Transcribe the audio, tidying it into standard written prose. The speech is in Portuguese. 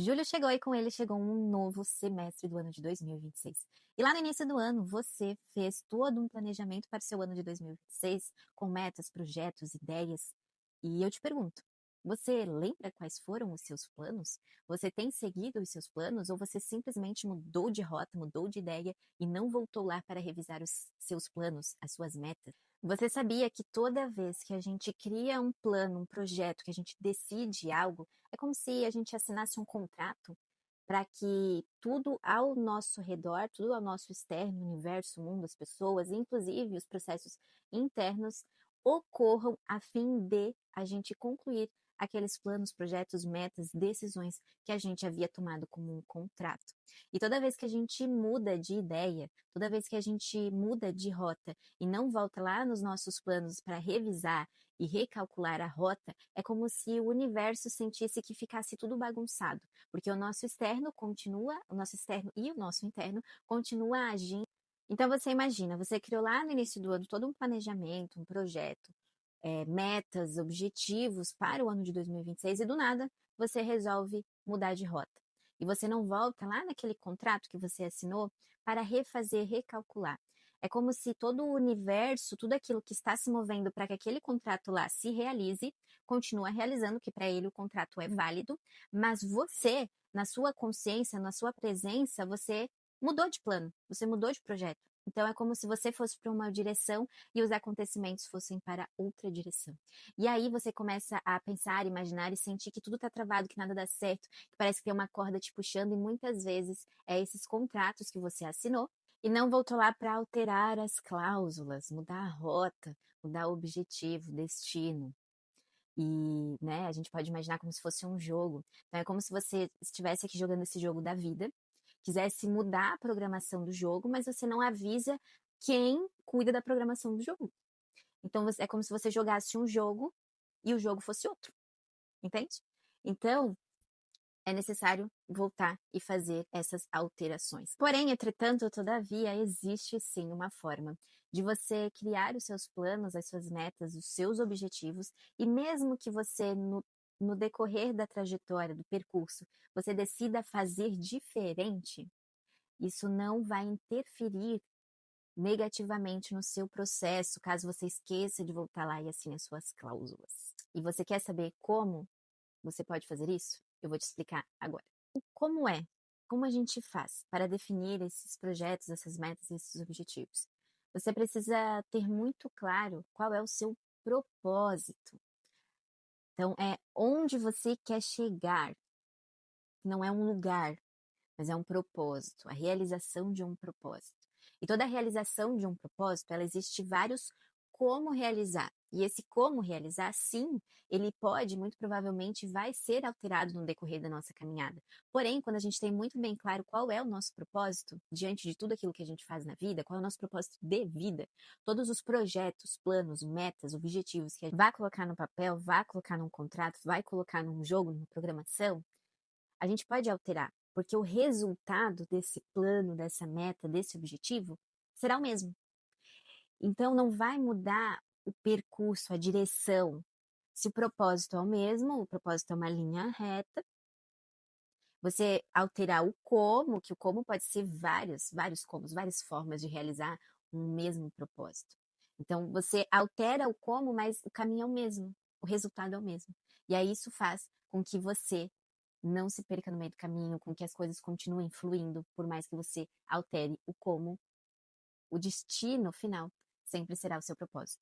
Julho chegou e com ele chegou um novo semestre do ano de 2026. E lá no início do ano, você fez todo um planejamento para o seu ano de 2026, com metas, projetos, ideias. E eu te pergunto, você lembra quais foram os seus planos? Você tem seguido os seus planos ou você simplesmente mudou de rota, mudou de ideia e não voltou lá para revisar os seus planos, as suas metas? Você sabia que toda vez que a gente cria um plano, um projeto, que a gente decide algo, é como se a gente assinasse um contrato para que tudo ao nosso redor, tudo ao nosso externo, universo, mundo, as pessoas, inclusive os processos internos, ocorram a fim de a gente concluir aqueles planos, projetos, metas, decisões que a gente havia tomado como um contrato. E toda vez que a gente muda de ideia, toda vez que a gente muda de rota e não volta lá nos nossos planos para revisar e recalcular a rota, é como se o universo sentisse que ficasse tudo bagunçado, porque o nosso externo continua, o nosso externo e o nosso interno continua agindo. Então você imagina, você criou lá no início do ano todo um planejamento, um projeto, metas, objetivos para o ano de 2026 e do nada você resolve mudar de rota. E você não volta lá naquele contrato que você assinou para refazer, recalcular. É como se todo o universo, tudo aquilo que está se movendo para que aquele contrato lá se realize, continua realizando, que para ele o contrato é válido, mas você, na sua consciência, na sua presença, você mudou de plano, você mudou de projeto. Então é como se você fosse para uma direção e os acontecimentos fossem para outra direção. E aí você começa a pensar, imaginar e sentir que tudo está travado, que nada dá certo, que parece que tem uma corda te puxando, e muitas vezes é esses contratos que você assinou e não voltou lá para alterar as cláusulas, mudar a rota, mudar o objetivo, destino. E, né, a gente pode imaginar como se fosse um jogo. Então é como se você estivesse aqui jogando esse jogo da vida, quisesse mudar a programação do jogo, mas você não avisa quem cuida da programação do jogo. Então é como se você jogasse um jogo e o jogo fosse outro, entende? Então é necessário voltar e fazer essas alterações. Porém, entretanto, todavia, existe sim uma forma de você criar os seus planos, as suas metas, os seus objetivos, e mesmo que você, no decorrer da trajetória, do percurso, você decida fazer diferente, isso não vai interferir negativamente no seu processo, caso você esqueça de voltar lá e assine as suas cláusulas. E você quer saber como você pode fazer isso? Eu vou te explicar agora. Como é? Como a gente faz para definir esses projetos, essas metas, esses objetivos? Você precisa ter muito claro qual é o seu propósito. Então, é onde você quer chegar. Não é um lugar, mas é um propósito, a realização de um propósito. E toda realização de um propósito, ela existe vários como realizar. E esse como realizar, sim, ele pode, muito provavelmente, vai ser alterado no decorrer da nossa caminhada. Porém, quando a gente tem muito bem claro qual é o nosso propósito, diante de tudo aquilo que a gente faz na vida, qual é o nosso propósito de vida, todos os projetos, planos, metas, objetivos que a gente vai colocar no papel, vai colocar num contrato, vai colocar num jogo, numa programação, a gente pode alterar, porque o resultado desse plano, dessa meta, desse objetivo será o mesmo. Então não vai mudar o percurso, a direção. Se o propósito é o mesmo, o propósito é uma linha reta, você alterar o como, que o como pode ser vários comos, várias formas de realizar um mesmo propósito. Então você altera o como, mas o caminho é o mesmo, o resultado é o mesmo. E aí isso faz com que você não se perca no meio do caminho, com que as coisas continuem fluindo, por mais que você altere o como, o destino final sempre será o seu propósito.